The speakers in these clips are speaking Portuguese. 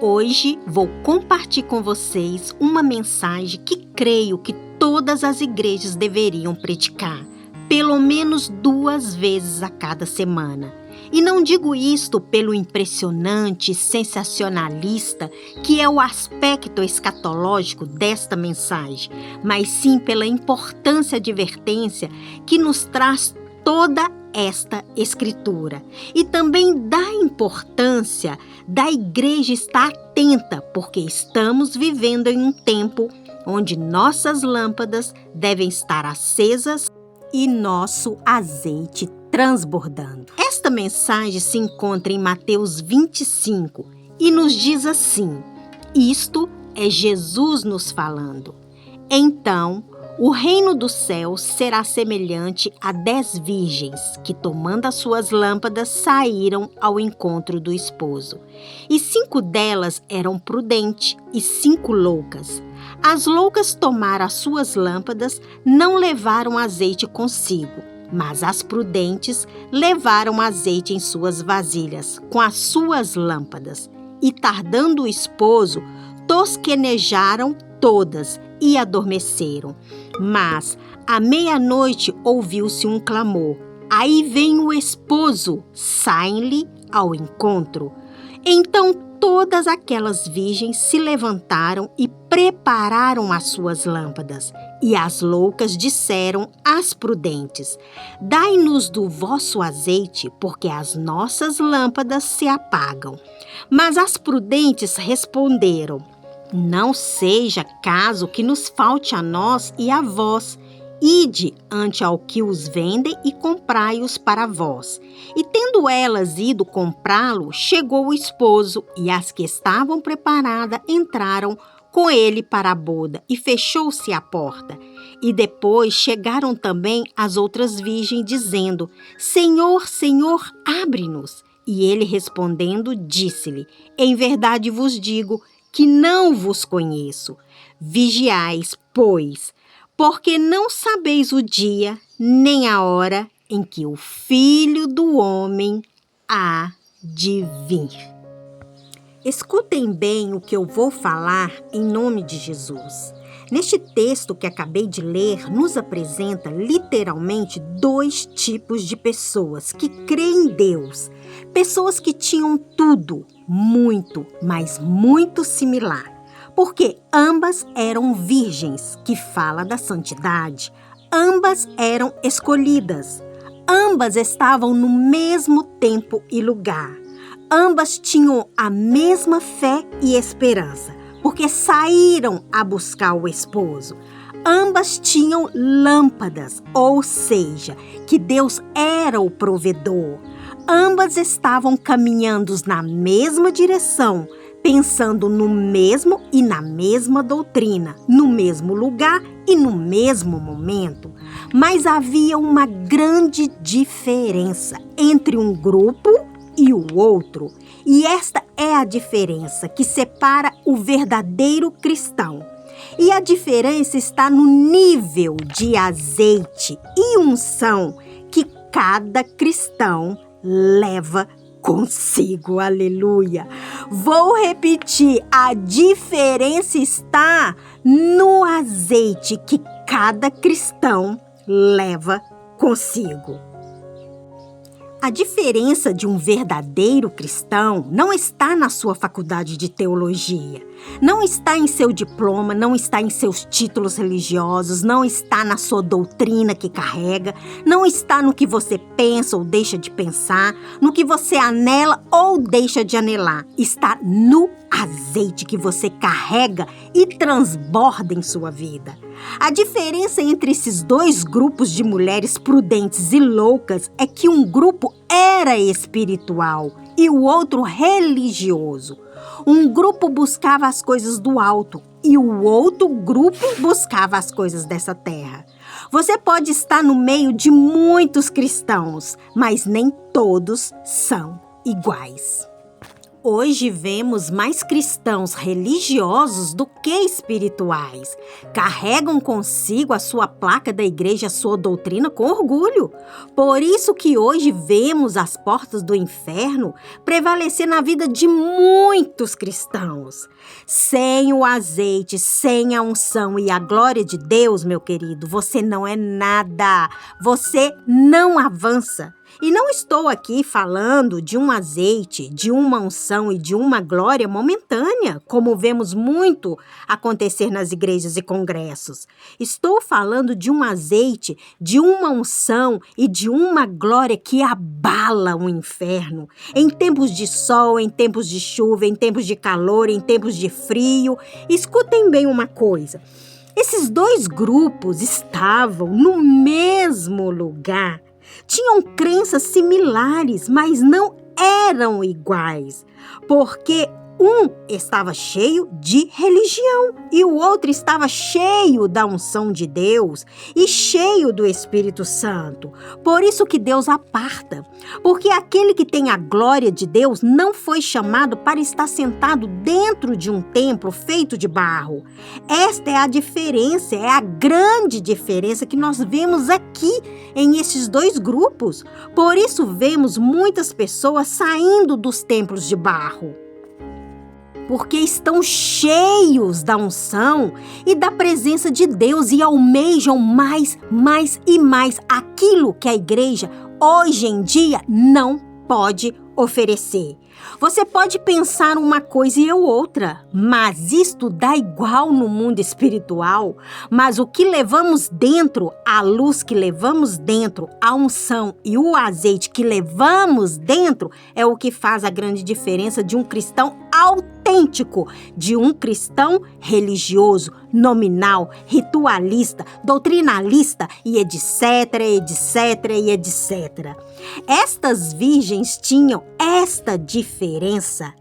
Hoje vou compartilhar com vocês uma mensagem que creio que todas as igrejas deveriam praticar, pelo menos 2 vezes a cada semana. E não digo isto pelo impressionante e sensacionalista que é o aspecto escatológico desta mensagem, mas sim pela importância e advertência que nos traz toda esta escritura. E também da importância da igreja estar atenta, porque estamos vivendo em um tempo onde nossas lâmpadas devem estar acesas e nosso azeite transbordando. Esta mensagem se encontra em Mateus 25 e nos diz assim: isto é Jesus nos falando. Então, o reino dos céus será semelhante a 10 virgens que, tomando as suas lâmpadas, saíram ao encontro do esposo. E 5 delas eram prudentes e 5 loucas. As loucas tomaram as suas lâmpadas, não levaram azeite consigo, mas as prudentes levaram azeite em suas vasilhas, com as suas lâmpadas. E tardando o esposo, tosquenejaram todas e adormeceram. Mas à meia-noite ouviu-se um clamor: aí vem o esposo, saem-lhe ao encontro. Então todas aquelas virgens se levantaram e prepararam as suas lâmpadas. E as loucas disseram às prudentes: dai-nos do vosso azeite, porque as nossas lâmpadas se apagam. Mas as prudentes responderam: não seja caso que nos falte a nós e a vós. Ide ante ao que os vendem e comprai-os para vós. E tendo elas ido comprá-lo, chegou o esposo, e as que estavam preparadas entraram com ele para a boda, e fechou-se a porta. E depois chegaram também as outras virgens, dizendo: Senhor, Senhor, abre-nos. E ele respondendo, disse-lhe: em verdade vos digo que não vos conheço. Vigiais, pois, porque não sabeis o dia nem a hora em que o Filho do Homem há de vir. Escutem bem o que eu vou falar em nome de Jesus. Neste texto que acabei de ler, nos apresenta literalmente 2 tipos de pessoas que creem em Deus. Pessoas que tinham tudo, muito, mas muito similar. Porque ambas eram virgens, que fala da santidade. Ambas eram escolhidas. Ambas estavam no mesmo tempo e lugar. Ambas tinham a mesma fé e esperança, porque saíram a buscar o esposo. Ambas tinham lâmpadas, ou seja, que Deus era o provedor. Ambas estavam caminhando na mesma direção, pensando no mesmo e na mesma doutrina, no mesmo lugar e no mesmo momento. Mas havia uma grande diferença entre um grupo e o outro. E esta é a diferença que separa o verdadeiro cristão. E a diferença está no nível de azeite e unção que cada cristão leva consigo. Aleluia! Vou repetir, a diferença está no azeite que cada cristão leva consigo. A diferença de um verdadeiro cristão não está na sua faculdade de teologia, não está em seu diploma, não está em seus títulos religiosos, não está na sua doutrina que carrega, não está no que você pensa ou deixa de pensar, no que você anela ou deixa de anelar. Está no azeite que você carrega e transborda em sua vida. A diferença entre esses 2 grupos de mulheres prudentes e loucas é que um grupo era espiritual e o outro religioso. Um grupo buscava as coisas do alto e o outro grupo buscava as coisas dessa terra. Você pode estar no meio de muitos cristãos, mas nem todos são iguais. Hoje vemos mais cristãos religiosos do que espirituais. Carregam consigo a sua placa da igreja, a sua doutrina com orgulho. Por isso que hoje vemos as portas do inferno prevalecer na vida de muitos cristãos. Sem o azeite, sem a unção e a glória de Deus, meu querido, você não é nada. Você não avança. E não estou aqui falando de um azeite, de uma unção e de uma glória momentânea, como vemos muito acontecer nas igrejas e congressos. Estou falando de um azeite, de uma unção e de uma glória que abala o inferno. Em tempos de sol, em tempos de chuva, em tempos de calor, em tempos de frio. Escutem bem uma coisa. Esses dois grupos estavam no mesmo lugar. Tinham crenças similares, mas não eram iguais, porque um estava cheio de religião e o outro estava cheio da unção de Deus e cheio do Espírito Santo. Por isso que Deus aparta, porque aquele que tem a glória de Deus não foi chamado para estar sentado dentro de um templo feito de barro. Esta é a diferença, é a grande diferença que nós vemos aqui em esses dois grupos. Por isso vemos muitas pessoas saindo dos templos de barro, porque estão cheios da unção e da presença de Deus e almejam mais e mais aquilo que a igreja hoje em dia não pode oferecer. Você pode pensar uma coisa e eu outra, mas isto dá igual no mundo espiritual. Mas o que levamos dentro, a luz que levamos dentro, a unção e o azeite que levamos dentro é o que faz a grande diferença de um cristão autêntico, de um cristão religioso, nominal, ritualista, doutrinalista e etc, etc e etc. Estas virgens tinham esta diferença.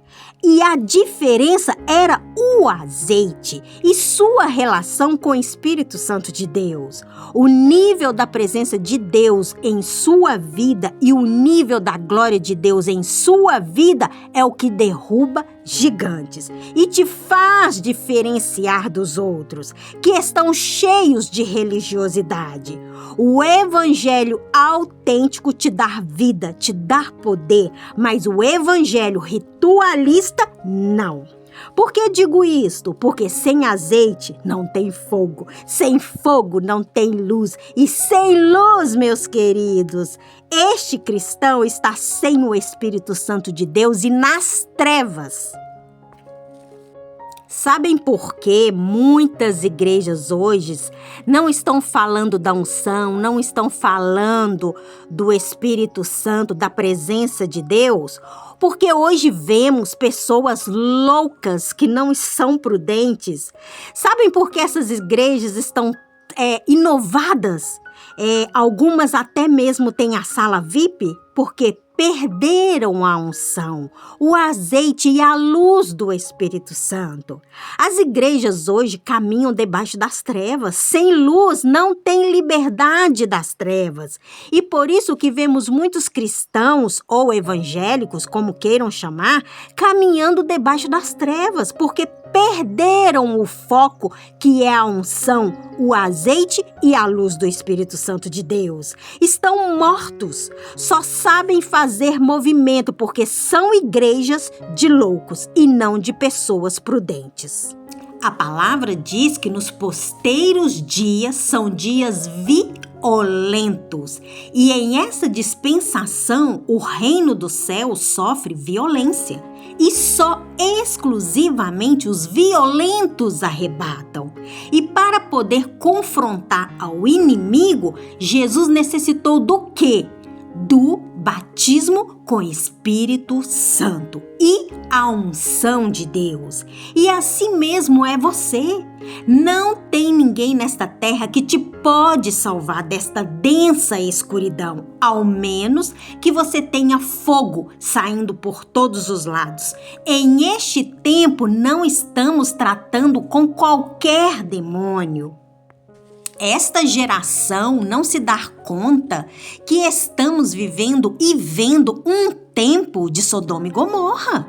E a diferença era o azeite e sua relação com o Espírito Santo de Deus. O nível da presença de Deus em sua vida e o nível da glória de Deus em sua vida é o que derruba gigantes e te faz diferenciar dos outros, que estão cheios de religiosidade. O evangelho autêntico te dá vida, te dá poder, mas o evangelho ritualista não. Por que digo isto? Porque sem azeite não tem fogo, sem fogo não tem luz e sem luz, meus queridos, este cristão está sem o Espírito Santo de Deus e nas trevas. Sabem por que muitas igrejas hoje não estão falando da unção, não estão falando do Espírito Santo, da presença de Deus? Porque hoje vemos pessoas loucas que não são prudentes. Sabem por que essas igrejas estão inovadas? Algumas até mesmo têm a sala VIP, porque perderam a unção, o azeite e a luz do Espírito Santo. As igrejas hoje caminham debaixo das trevas. Sem luz não tem liberdade das trevas. E por isso que vemos muitos cristãos ou evangélicos, como queiram chamar, caminhando debaixo das trevas, porque perderam o foco que é a unção, o azeite e a luz do Espírito Santo de Deus. Estão mortos, só sabem fazer movimento porque são igrejas de loucos e não de pessoas prudentes. A palavra diz que nos posteiros dias são dias violentos. E em essa dispensação, o reino do céu sofre violência. E só exclusivamente os violentos arrebatam. E para poder confrontar ao inimigo, Jesus necessitou do quê? Do batismo com Espírito Santo e a unção de Deus. E assim mesmo é você. Não tem ninguém nesta terra que te pode salvar desta densa escuridão, ao menos que você tenha fogo saindo por todos os lados. Em este tempo não estamos tratando com qualquer demônio. Esta geração não se dá conta que estamos vivendo e vendo um tempo de Sodoma e Gomorra.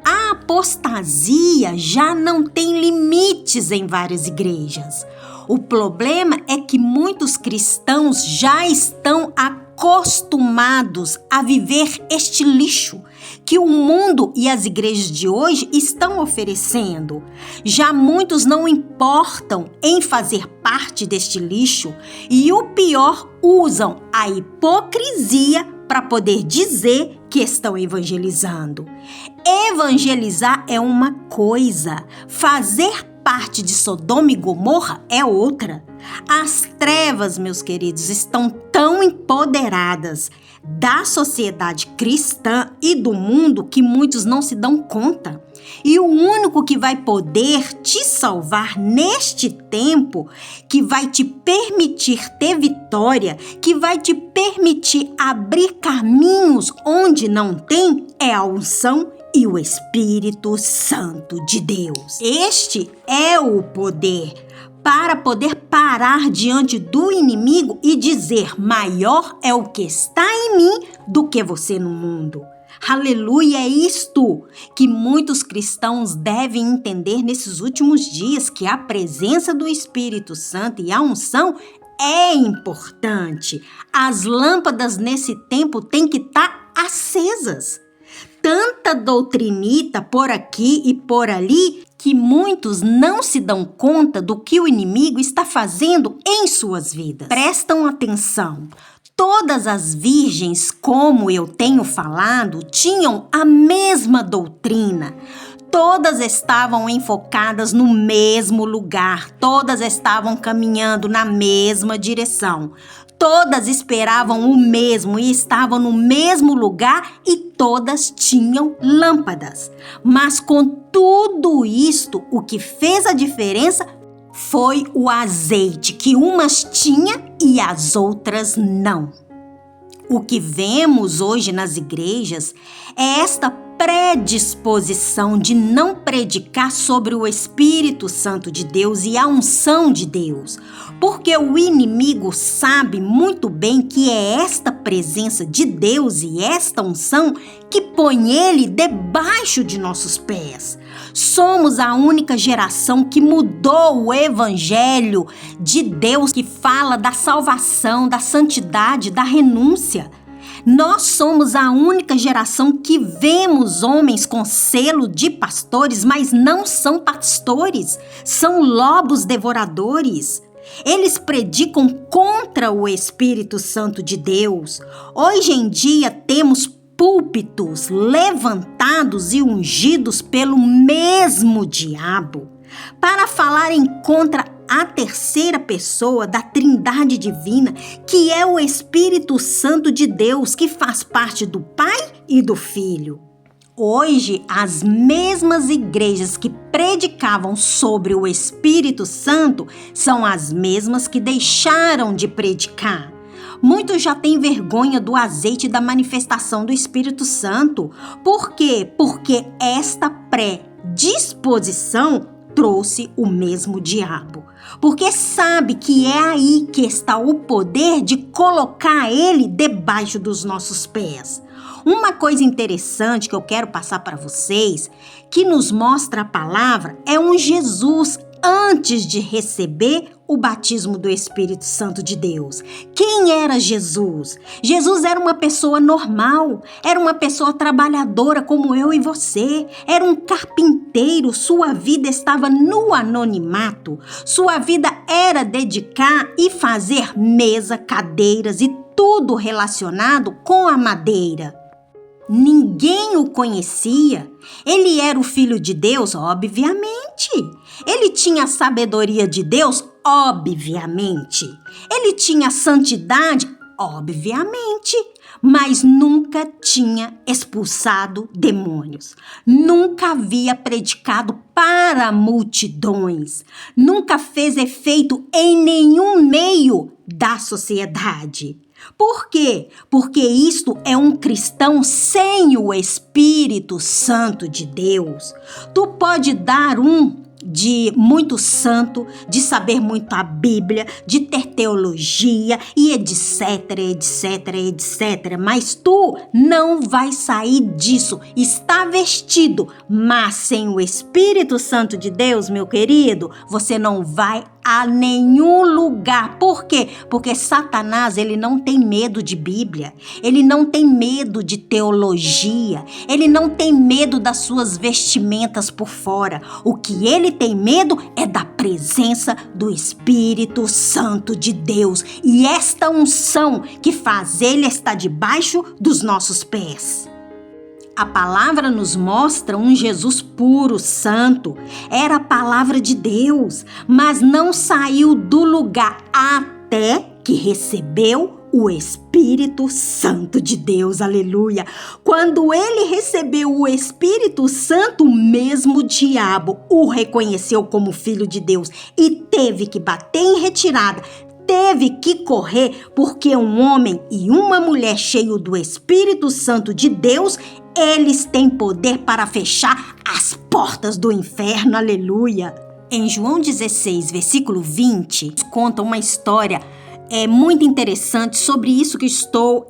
A apostasia já não tem limites em várias igrejas. O problema é que muitos cristãos já estão acostumados a viver este lixo que o mundo e as igrejas de hoje estão oferecendo. Já muitos não importam em fazer parte deste lixo e, o pior, usam a hipocrisia para poder dizer que estão evangelizando. Evangelizar é uma coisa, fazer parte de Sodoma e Gomorra é outra. As trevas, meus queridos, estão tão empoderadas da sociedade cristã e do mundo que muitos não se dão conta. E o único que vai poder te salvar neste tempo, que vai te permitir ter vitória, que vai te permitir abrir caminhos onde não tem, é a unção e o Espírito Santo de Deus. Este é o poder para poder parar diante do inimigo e dizer: maior é o que está em mim do que você no mundo. Aleluia, é isto que muitos cristãos devem entender nesses últimos dias, que a presença do Espírito Santo e a unção é importante. As lâmpadas nesse tempo têm que estar acesas. Tanta doutrinita por aqui e por ali que muitos não se dão conta do que o inimigo está fazendo em suas vidas. Prestam atenção. Todas as virgens, como eu tenho falado, tinham a mesma doutrina. Todas estavam enfocadas no mesmo lugar. Todas estavam caminhando na mesma direção. Todas esperavam o mesmo e estavam no mesmo lugar e todas tinham lâmpadas. Mas com tudo isto, o que fez a diferença foi o azeite, que umas tinham e as outras não. O que vemos hoje nas igrejas é esta predisposição de não predicar sobre o Espírito Santo de Deus e a unção de Deus, porque o inimigo sabe muito bem que é esta presença de Deus e esta unção que põe ele debaixo de nossos pés. Somos a única geração que mudou o evangelho de Deus, que fala da salvação, da santidade, da renúncia. Nós somos a única geração que vemos homens com selo de pastores, mas não são pastores, são lobos devoradores. Eles predicam contra o Espírito Santo de Deus. Hoje em dia temos púlpitos levantados e ungidos pelo mesmo diabo para falarem contra a terceira pessoa da Trindade Divina, que é o Espírito Santo de Deus, que faz parte do Pai e do Filho. Hoje, as mesmas igrejas que predicavam sobre o Espírito Santo são as mesmas que deixaram de predicar. Muitos já têm vergonha do azeite da manifestação do Espírito Santo. Por quê? Porque esta predisposição trouxe o mesmo diabo. Porque sabe que é aí que está o poder de colocar ele debaixo dos nossos pés. Uma coisa interessante que eu quero passar para vocês, que nos mostra a palavra, é um Jesus antes de receber o batismo do Espírito Santo de Deus. Quem era Jesus? Jesus era uma pessoa normal, era uma pessoa trabalhadora como eu e você, era um carpinteiro, sua vida estava no anonimato, sua vida era dedicar e fazer mesa, cadeiras e tudo relacionado com a madeira. Ninguém o conhecia. Ele era o Filho de Deus, obviamente. Ele tinha a sabedoria de Deus, obviamente. Ele tinha a santidade, obviamente. Mas nunca tinha expulsado demônios. Nunca havia predicado para multidões. Nunca fez efeito em nenhum meio da sociedade. Por quê? Porque isto é um cristão sem o Espírito Santo de Deus. Tu pode dar de muito santo, de saber muito a Bíblia, de ter teologia e etc, etc, etc. Mas tu não vai sair disso. Está vestido, mas sem o Espírito Santo de Deus, meu querido, você não vai a nenhum lugar. Por quê? Porque Satanás, ele não tem medo de Bíblia, ele não tem medo de teologia, ele não tem medo das suas vestimentas por fora. O que ele tem medo é da presença do Espírito Santo de Deus e esta unção que faz ele estar debaixo dos nossos pés. A palavra nos mostra um Jesus puro, santo. Era a palavra de Deus, mas não saiu do lugar até que recebeu o Espírito Santo de Deus, aleluia. Quando ele recebeu o Espírito Santo, mesmo o diabo o reconheceu como filho de Deus e teve que bater em retirada, teve que correr, porque um homem e uma mulher cheio do Espírito Santo de Deus, eles têm poder para fechar as portas do inferno, aleluia. Em João 16, versículo 20, conta uma história muito interessante sobre isso que estou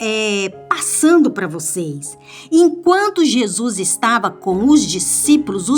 passando para vocês. Enquanto Jesus estava com os discípulos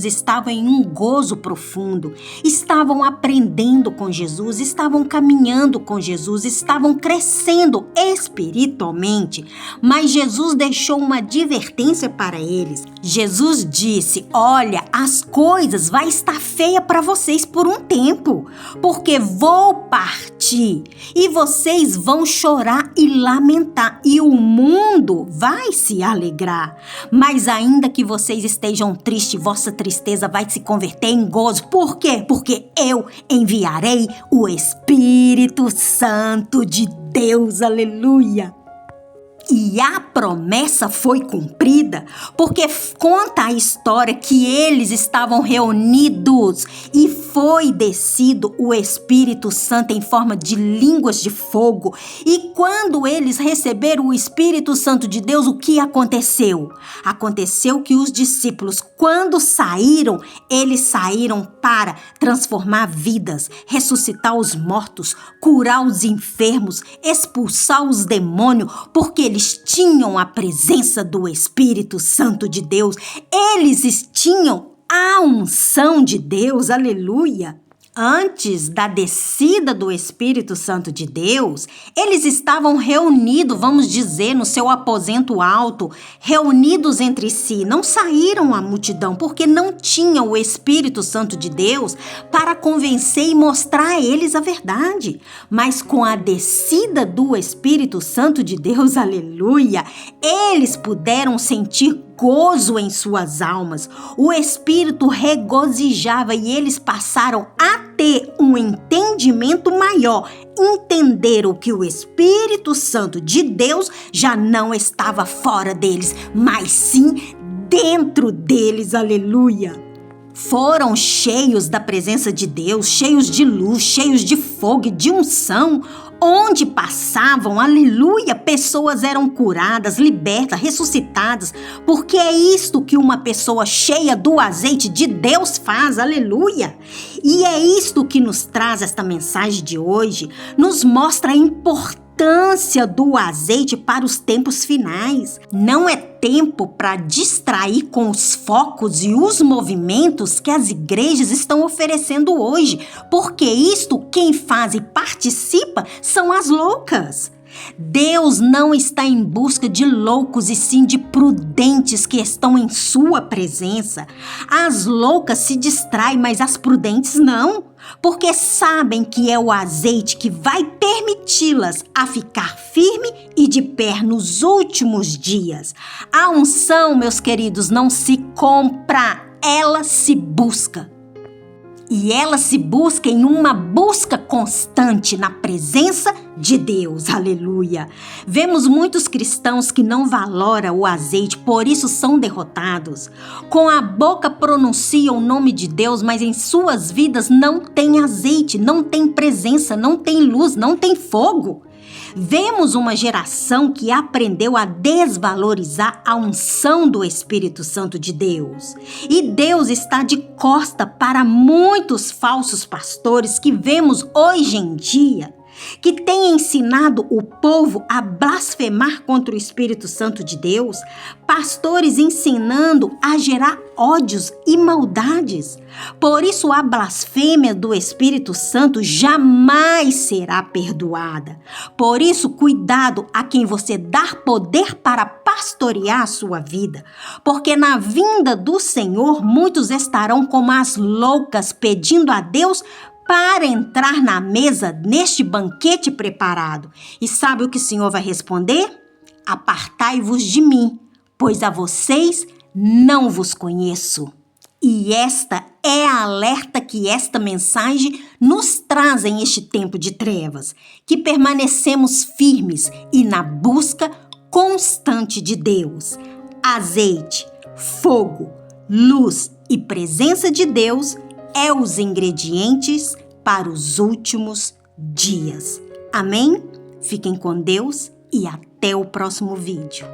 estavam em um gozo profundo, estavam aprendendo com Jesus, estavam caminhando com Jesus, estavam crescendo espiritualmente, mas Jesus deixou uma advertência para eles. Jesus disse: olha, as coisas vai estar feia para vocês por um tempo, porque vou partir e vocês vão chorar e lamentar e o mundo vai se alegrar. Mas ainda que vocês estejam tristes, vossa tristeza vai se converter em gozo. Por quê? Porque eu enviarei o Espírito Santo de Deus, aleluia. E a promessa foi cumprida, porque conta a história que eles estavam reunidos e foi descido o Espírito Santo em forma de línguas de fogo. E quando eles receberam o Espírito Santo de Deus, o que aconteceu? Aconteceu que os discípulos, quando saíram, eles saíram para transformar vidas, ressuscitar os mortos, curar os enfermos, expulsar os demônios, porque eles tinham a presença do Espírito Santo de Deus. Eles tinham a unção de Deus, aleluia. Antes da descida do Espírito Santo de Deus, eles estavam reunidos, vamos dizer, no seu aposento alto, reunidos entre si. Não saíram à multidão, porque não tinham o Espírito Santo de Deus para convencer e mostrar a eles a verdade. Mas com a descida do Espírito Santo de Deus, aleluia, eles puderam sentir gozo em suas almas. O Espírito regozijava e eles passaram a ter um entendimento maior. Entenderam que o Espírito Santo de Deus já não estava fora deles, mas sim dentro deles, aleluia. Foram cheios da presença de Deus, cheios de luz, cheios de fogo e de unção. Onde passavam, aleluia, pessoas eram curadas, libertas, ressuscitadas, porque é isto que uma pessoa cheia do azeite de Deus faz, aleluia. E é isto que nos traz esta mensagem de hoje, nos mostra a importância do azeite para os tempos finais. Não é tempo para distrair com os focos e os movimentos que as igrejas estão oferecendo hoje, porque isto quem faz e participa são as loucas. Deus não está em busca de loucos e sim de prudentes que estão em sua presença. As loucas se distraem, mas as prudentes não, porque sabem que é o azeite que vai permiti-las a ficar firme e de pé nos últimos dias. A unção, meus queridos, não se compra, ela se busca. E ela se busca em uma busca constante na presença de Deus, aleluia. Vemos muitos cristãos que não valoram o azeite, por isso são derrotados. Com a boca pronunciam o nome de Deus, mas em suas vidas não tem azeite, não tem presença, não tem luz, não tem fogo. Vemos uma geração que aprendeu a desvalorizar a unção do Espírito Santo de Deus. E Deus está de costa para muitos falsos pastores que vemos hoje em dia, que têm ensinado o povo a blasfemar contra o Espírito Santo de Deus, pastores ensinando a gerar ódios e maldades. Por isso, a blasfêmia do Espírito Santo jamais será perdoada. Por isso, cuidado a quem você dá poder para pastorear a sua vida, porque na vinda do Senhor, muitos estarão como as loucas pedindo a Deus para entrar na mesa neste banquete preparado. E sabe o que o Senhor vai responder? Apartai-vos de mim, pois a vocês não vos conheço. E esta é a alerta que esta mensagem nos traz em este tempo de trevas, que permanecemos firmes e na busca constante de Deus. Azeite, fogo, luz e presença de Deus é os ingredientes para os últimos dias. Amém? Fiquem com Deus e até o próximo vídeo.